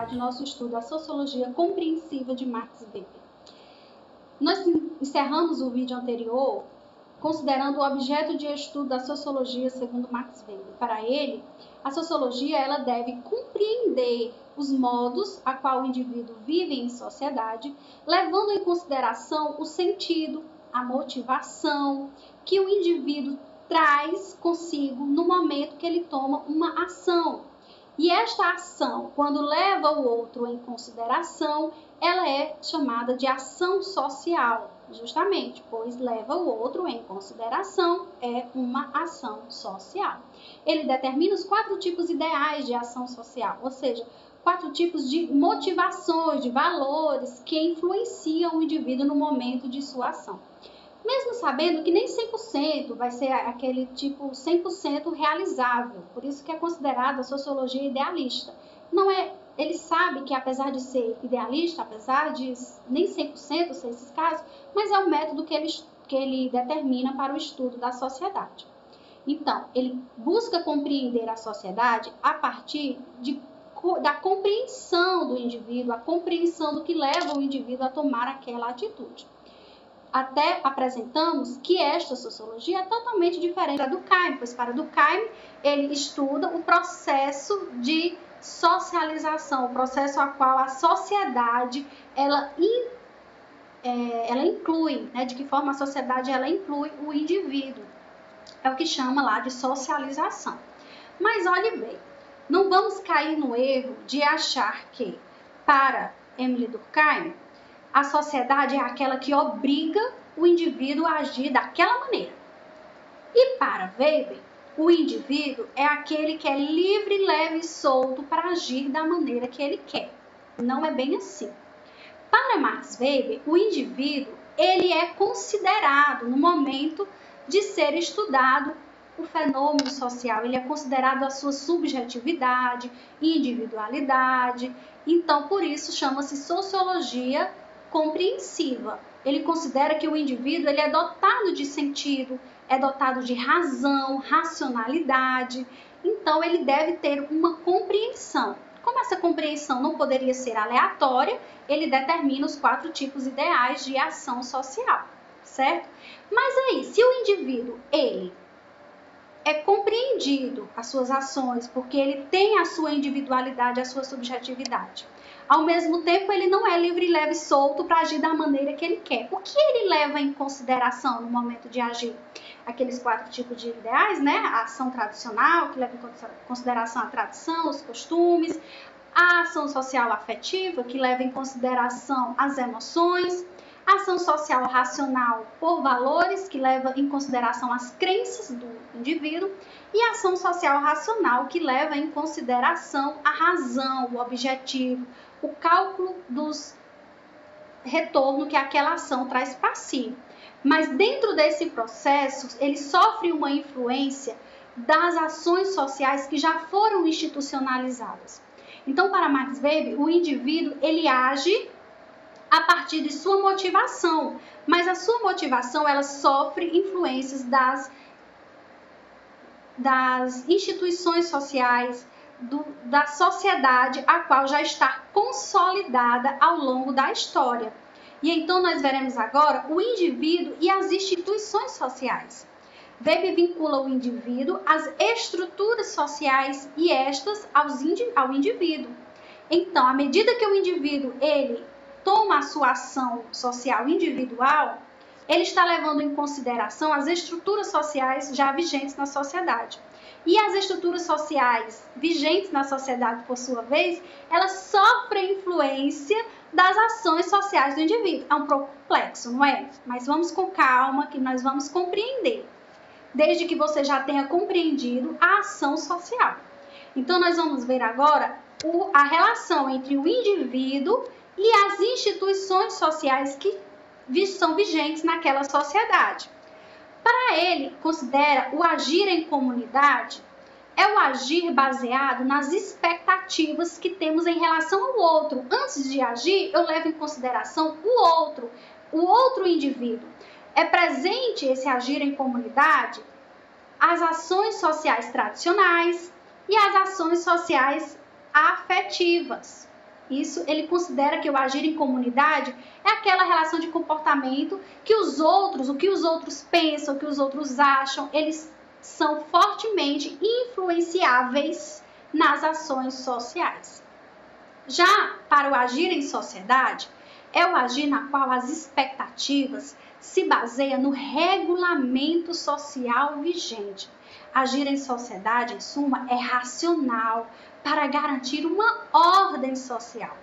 continuidade do nosso estudo da sociologia compreensiva de Max Weber. Nós encerramos o vídeo anterior considerando o objeto de estudo da sociologia segundo Max Weber. Para ele, a sociologia ela deve compreender os modos a qual o indivíduo vive em sociedade, levando em consideração o sentido, a motivação que o indivíduo traz consigo no momento que ele toma uma ação. E esta ação, quando leva o outro em consideração, ela é chamada de ação social, justamente, pois leva o outro em consideração, é uma ação social. Ele determina os 4 tipos ideais de ação social, ou seja, 4 tipos de motivações, de valores que influenciam o indivíduo no momento de sua ação. Mesmo sabendo que nem 100% vai ser aquele tipo 100% realizável, por isso que é considerado a sociologia idealista. Não é, ele sabe que apesar de ser idealista, apesar de nem 100% ser esses casos, mas é o método que ele determina para o estudo da sociedade. Então, ele busca compreender a sociedade a partir da compreensão do indivíduo, a compreensão do que leva o indivíduo a tomar aquela atitude. Até apresentamos que esta sociologia é totalmente diferente da Durkheim, pois para Durkheim ele estuda o processo de socialização, o processo a qual a sociedade ela inclui, né, de que forma a sociedade ela inclui o indivíduo. É o que chama lá de socialização. Mas olhe bem, não vamos cair no erro de achar que para Emile Durkheim a sociedade é aquela que obriga o indivíduo a agir daquela maneira. E para Weber, o indivíduo é aquele que é livre, leve e solto para agir da maneira que ele quer. Não é bem assim. Para Max Weber, o indivíduo ele é considerado no momento de ser estudado o fenômeno social, ele é considerado a sua subjetividade, individualidade. Então, por isso chama-se sociologia compreensiva. Ele considera que o indivíduo ele é dotado de sentido, é dotado de razão, racionalidade. Então, ele deve ter uma compreensão. Como essa compreensão não poderia ser aleatória, ele determina os 4 tipos ideais de ação social, certo? Mas aí, se o indivíduo, ele é compreendido as suas ações, porque ele tem a sua individualidade, a sua subjetividade. Ao mesmo tempo, ele não é livre, leve e solto para agir da maneira que ele quer. O que ele leva em consideração no momento de agir? Aqueles 4 tipos de ideais, né? A ação tradicional, que leva em consideração a tradição, os costumes. A ação social afetiva, que leva em consideração as emoções. A ação social racional por valores, que leva em consideração as crenças do indivíduo. E a ação social racional, que leva em consideração a razão, o objetivo, o cálculo dos retornos que aquela ação traz para si. Mas dentro desse processo, ele sofre uma influência das ações sociais que já foram institucionalizadas. Então, para Max Weber, o indivíduo ele age a partir de sua motivação, mas a sua motivação ela sofre influências das instituições sociais, da sociedade, a qual já está consolidada ao longo da história. E então nós veremos agora o indivíduo e as instituições sociais. Weber vincula o indivíduo às estruturas sociais e estas ao indivíduo. Então, à medida que o indivíduo ele toma a sua ação social individual, ele está levando em consideração as estruturas sociais já vigentes na sociedade. E as estruturas sociais vigentes na sociedade, por sua vez, elas sofrem influência das ações sociais do indivíduo. É um pouco complexo, não é? Mas vamos com calma que nós vamos compreender, desde que você já tenha compreendido a ação social. Então, nós vamos ver agora a relação entre o indivíduo e as instituições sociais que são vigentes naquela sociedade. Para ele, considera o agir em comunidade é o agir baseado nas expectativas que temos em relação ao outro. Antes de agir, eu levo em consideração o outro indivíduo. É presente esse agir em comunidade as ações sociais tradicionais e as ações sociais afetivas. Isso ele considera que o agir em comunidade é aquela relação de comportamento que os outros, o que os outros pensam, o que os outros acham, eles são fortemente influenciáveis nas ações sociais. Já para o agir em sociedade, é o agir na qual as expectativas se baseiam no regulamento social vigente. Agir em sociedade, em suma, é racional para garantir uma ordem social.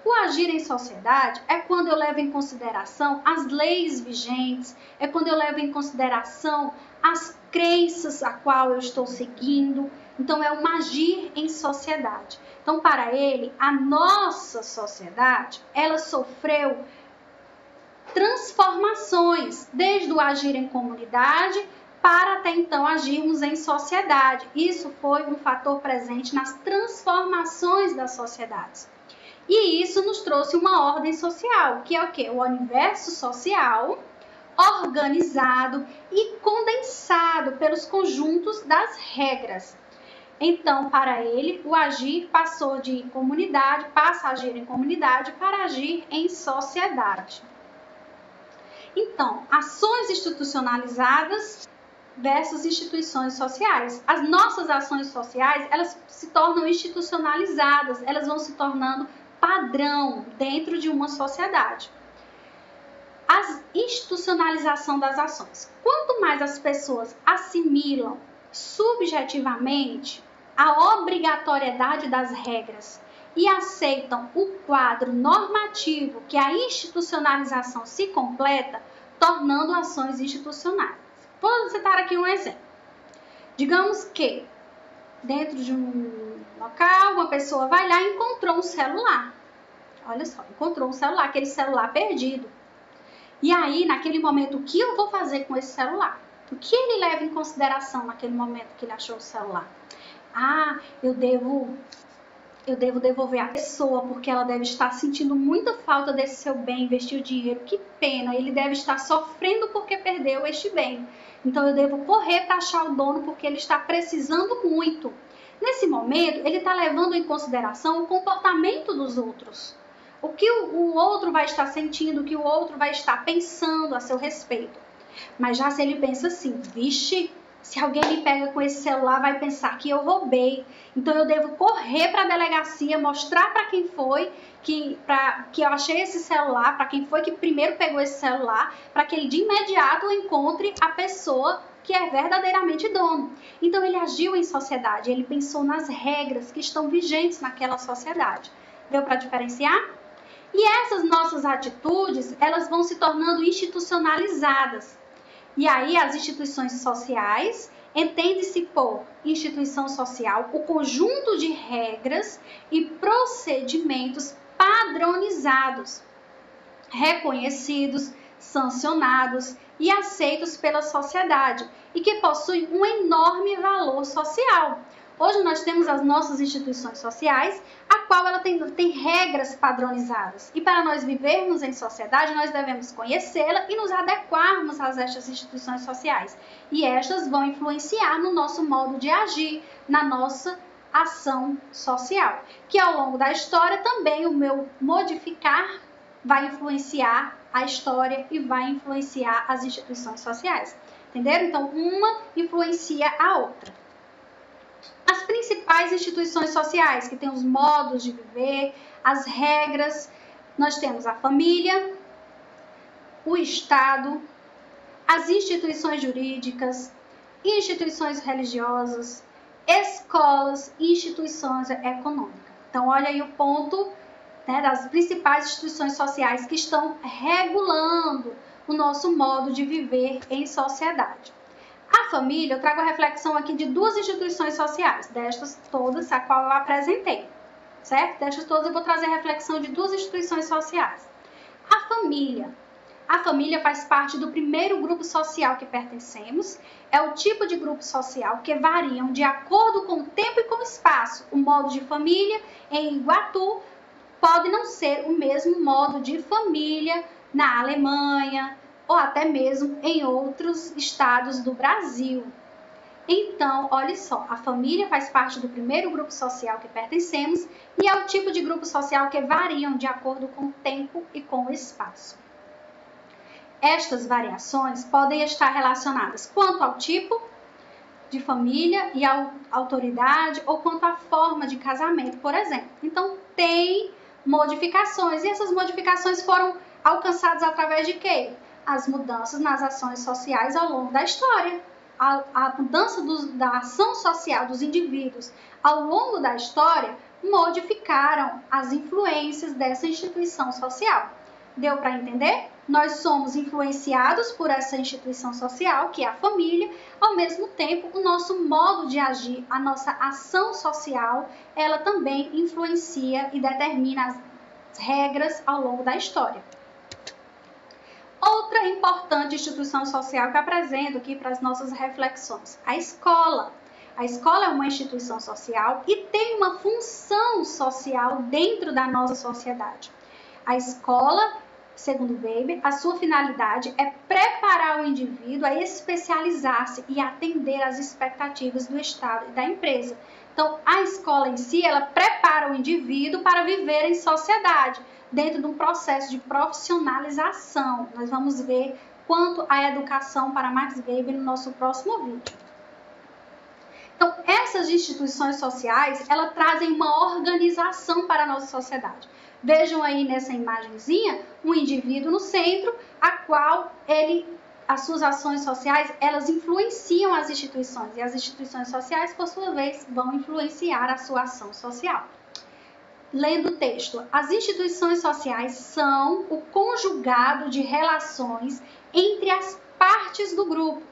O agir em sociedade é quando eu levo em consideração as leis vigentes, é quando eu levo em consideração as crenças a qual eu estou seguindo. Então, é um agir em sociedade. Então, para ele, a nossa sociedade, ela sofreu transformações, desde o agir em comunidade para até então agirmos em sociedade. Isso foi um fator presente nas transformações das sociedades. E isso nos trouxe uma ordem social, que é o quê? O universo social organizado e condensado pelos conjuntos das regras. Então, para ele, o agir passou de comunidade, passa a agir em comunidade para agir em sociedade. Então, ações institucionalizadas versus instituições sociais. As nossas ações sociais, elas se tornam institucionalizadas, elas vão se tornando padrão dentro de uma sociedade. A institucionalização das ações. Quanto mais as pessoas assimilam subjetivamente a obrigatoriedade das regras e aceitam o quadro normativo que a institucionalização se completa, tornando ações institucionais. Vou citar aqui um exemplo. Digamos que dentro de um local, uma pessoa vai lá e encontrou um celular. Olha só, encontrou um celular, aquele celular perdido. E aí, naquele momento, o que eu vou fazer com esse celular? O que ele leva em consideração naquele momento que ele achou o celular? Ah, eu devo devolver a pessoa, porque ela deve estar sentindo muita falta desse seu bem, investiu dinheiro, que pena, ele deve estar sofrendo porque perdeu este bem. Então eu devo correr para achar o dono porque ele está precisando muito. Nesse momento, ele está levando em consideração o comportamento dos outros. O que o outro vai estar sentindo, o que o outro vai estar pensando a seu respeito. Mas já se ele pensa assim, vixe, se alguém me pega com esse celular, vai pensar que eu roubei. Então eu devo correr para a delegacia, mostrar para quem foi que eu achei esse celular, para quem foi que primeiro pegou esse celular, para que ele de imediato encontre a pessoa que é verdadeiramente dono. Então ele agiu em sociedade, ele pensou nas regras que estão vigentes naquela sociedade. Deu para diferenciar? E essas nossas atitudes, elas vão se tornando institucionalizadas. E aí as instituições sociais, entende-se por instituição social o conjunto de regras e procedimentos padronizados, reconhecidos, sancionados e aceitos pela sociedade e que possuem um enorme valor social. Hoje nós temos as nossas instituições sociais, a qual ela tem regras padronizadas. E para nós vivermos em sociedade, nós devemos conhecê-la e nos adequarmos a estas instituições sociais. E estas vão influenciar no nosso modo de agir, na nossa ação social. Que ao longo da história também o meu modificar vai influenciar a história e vai influenciar as instituições sociais. Entenderam? Então, uma influencia a outra. As principais instituições sociais, que têm os modos de viver, as regras, nós temos a família, o Estado, as instituições jurídicas, instituições religiosas, escolas e instituições econômicas. Então, olha aí o ponto, né, das principais instituições sociais que estão regulando o nosso modo de viver em sociedade. A família, eu trago a reflexão aqui de duas instituições sociais, destas todas a qual eu apresentei, certo? Destas todas eu vou trazer a reflexão de duas instituições sociais. A família faz parte do primeiro grupo social que pertencemos, é o tipo de grupo social que variam de acordo com o tempo e com o espaço. O modo de família em Iguatu pode não ser o mesmo modo de família na Alemanha, ou até mesmo em outros estados do Brasil. Então, olha só, a família faz parte do primeiro grupo social que pertencemos e é o tipo de grupo social que variam de acordo com o tempo e com o espaço. Estas variações podem estar relacionadas quanto ao tipo de família e à autoridade ou quanto à forma de casamento, por exemplo. Então, tem modificações e essas modificações foram alcançadas através de quê? As mudanças nas ações sociais ao longo da história. A mudança da ação social dos indivíduos ao longo da história modificaram as influências dessa instituição social. Deu para entender? Nós somos influenciados por essa instituição social, que é a família, ao mesmo tempo o nosso modo de agir, a nossa ação social, ela também influencia e determina as regras ao longo da história. Outra importante instituição social que eu apresento aqui para as nossas reflexões, a escola. A escola é uma instituição social e tem uma função social dentro da nossa sociedade. A escola, segundo Weber, a sua finalidade é preparar o indivíduo a especializar-se e atender às expectativas do Estado e da empresa. Então, a escola em si, ela prepara o indivíduo para viver em sociedade, dentro de um processo de profissionalização. Nós vamos ver quanto à educação para Max Weber no nosso próximo vídeo. Então, essas instituições sociais, elas trazem uma organização para a nossa sociedade. Vejam aí nessa imagenzinha um indivíduo no centro, a qual as suas ações sociais, elas influenciam as instituições e as instituições sociais, por sua vez, vão influenciar a sua ação social. Lendo o texto, as instituições sociais são o conjugado de relações entre as partes do grupo.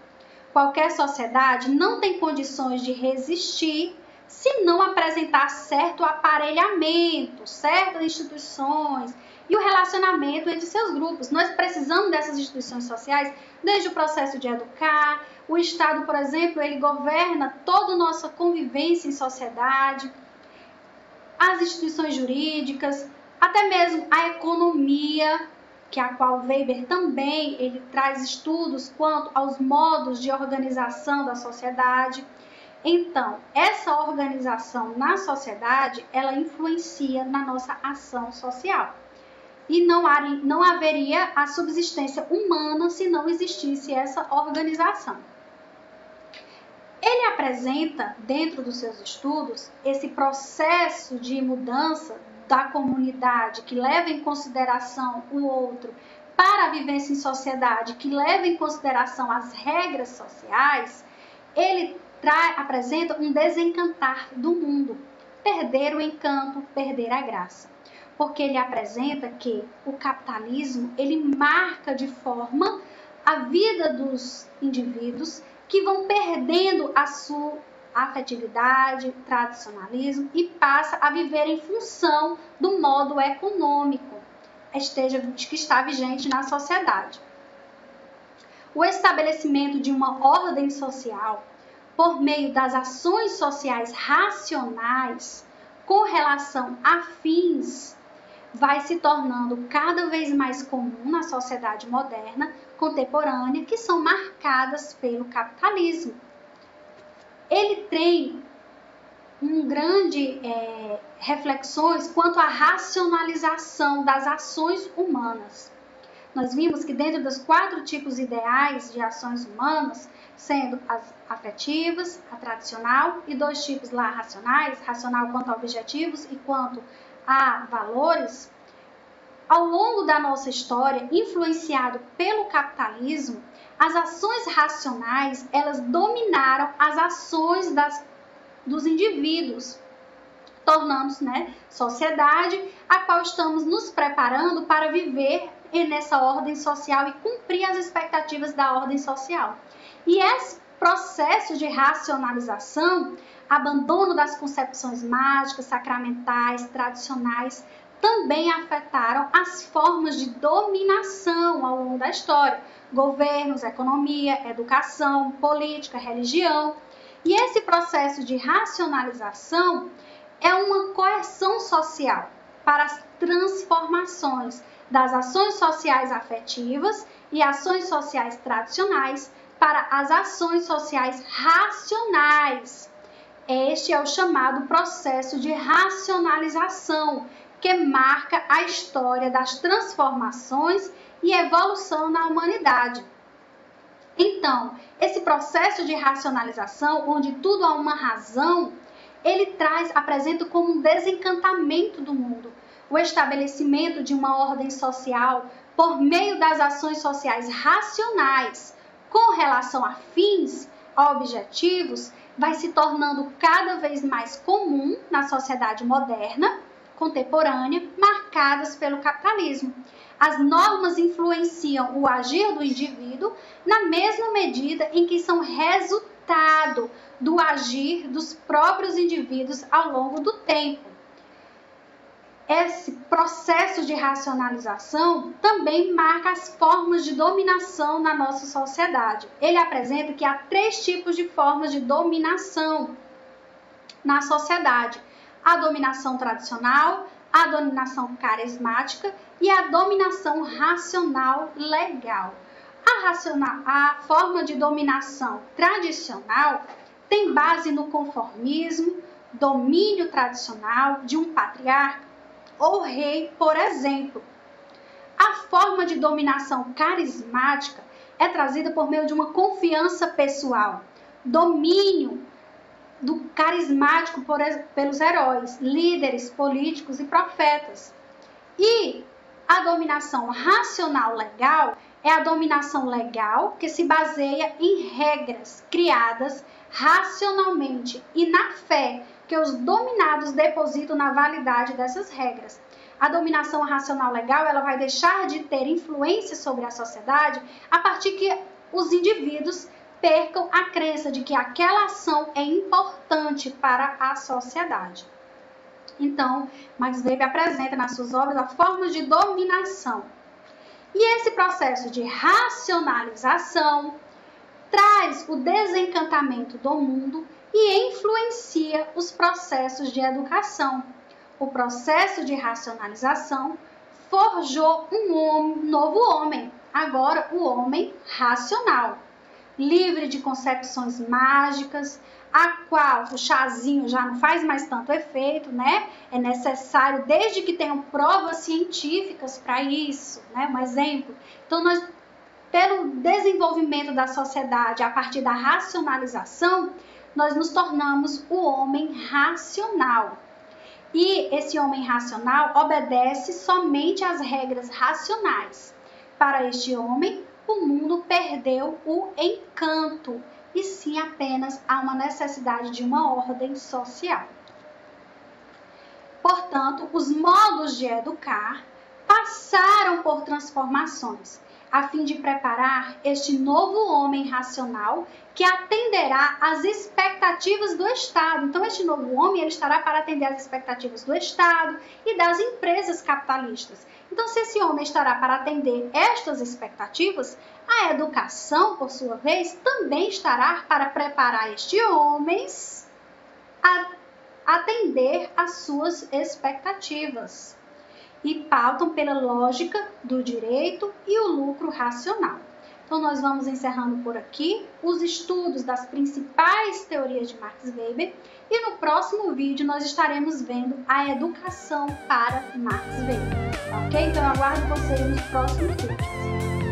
Qualquer sociedade não tem condições de resistir se não apresentar certo aparelhamento, certas instituições e o relacionamento entre seus grupos. Nós precisamos dessas instituições sociais desde o processo de educar. O Estado, por exemplo, ele governa toda a nossa convivência em sociedade, as instituições jurídicas, até mesmo a economia, que a qual Weber também ele traz estudos quanto aos modos de organização da sociedade. Então, essa organização na sociedade, ela influencia na nossa ação social. E não haveria a subsistência humana se não existisse essa organização. Ele apresenta, dentro dos seus estudos, esse processo de mudança da comunidade que leva em consideração o outro para a vivência em sociedade, que leva em consideração as regras sociais. Ele apresenta um desencantar do mundo, perder o encanto, perder a graça. Porque ele apresenta que o capitalismo, ele marca de forma a vida dos indivíduos que vão perdendo a sua afetividade, tradicionalismo e passa a viver em função do modo econômico que está vigente na sociedade. O estabelecimento de uma ordem social por meio das ações sociais racionais com relação a fins vai se tornando cada vez mais comum na sociedade moderna, contemporânea, que são marcadas pelo capitalismo. Ele tem reflexões quanto à racionalização das ações humanas. Nós vimos que dentro dos 4 tipos ideais de ações humanas, sendo as afetivas, a tradicional e 2 tipos lá racionais, racional quanto a objetivos e quanto a valores, ao longo da nossa história, influenciado pelo capitalismo, as ações racionais, elas dominaram as ações dos indivíduos, tornando-se, sociedade, a qual estamos nos preparando para viver nessa ordem social e cumprir as expectativas da ordem social. E esse processo de racionalização, abandono das concepções mágicas, sacramentais, tradicionais, também afetaram as formas de dominação ao longo da história. Governos, economia, educação, política, religião. E esse processo de racionalização é uma coerção social para as transformações das ações sociais afetivas e ações sociais tradicionais para as ações sociais racionais. Este é o chamado processo de racionalização, que marca a história das transformações e evolução na humanidade. Então, esse processo de racionalização, onde tudo há uma razão, ele apresenta como um desencantamento do mundo, o estabelecimento de uma ordem social por meio das ações sociais racionais, com relação a fins, a objetivos, vai se tornando cada vez mais comum na sociedade moderna, contemporânea, marcadas pelo capitalismo. As normas influenciam o agir do indivíduo na mesma medida em que são resultado do agir dos próprios indivíduos ao longo do tempo. Esse processo de racionalização também marca as formas de dominação na nossa sociedade. Ele apresenta que há 3 tipos de formas de dominação na sociedade: a dominação tradicional, a dominação carismática e a dominação racional legal. A forma de dominação tradicional tem base no conformismo, domínio tradicional de um patriarca ou rei, por exemplo. A forma de dominação carismática é trazida por meio de uma confiança pessoal, domínio do carismático pelos heróis, líderes políticos e profetas. E a dominação racional legal é a dominação legal que se baseia em regras criadas racionalmente e na fé que os dominados depositam na validade dessas regras. A dominação racional legal, ela vai deixar de ter influência sobre a sociedade a partir que os indivíduos percam a crença de que aquela ação é importante para a sociedade. Então, Max Weber apresenta nas suas obras a forma de dominação. E esse processo de racionalização traz o desencantamento do mundo e influencia os processos de educação. O processo de racionalização forjou um novo homem, agora o homem racional, livre de concepções mágicas, a qual o chazinho já não faz mais tanto efeito, né? É necessário, desde que tenham provas científicas para isso, né? Um exemplo. Então, pelo desenvolvimento da sociedade a partir da racionalização, nós nos tornamos o homem racional. E esse homem racional obedece somente às regras racionais. Para este homem, o mundo perdeu o encanto, e sim apenas há uma necessidade de uma ordem social. Portanto, os modos de educar passaram por transformações, a fim de preparar este novo homem racional que atenderá às expectativas do Estado. Então, este novo homem ele estará para atender às expectativas do Estado e das empresas capitalistas. Então, se esse homem estará para atender estas expectativas, a educação, por sua vez, também estará para preparar este homem a atender às suas expectativas. E pautam pela lógica do direito e o lucro racional. Então, nós vamos encerrando por aqui os estudos das principais teorias de Max Weber e no próximo vídeo nós estaremos vendo a educação para Max Weber, ok? Então, eu aguardo vocês nos próximos vídeos.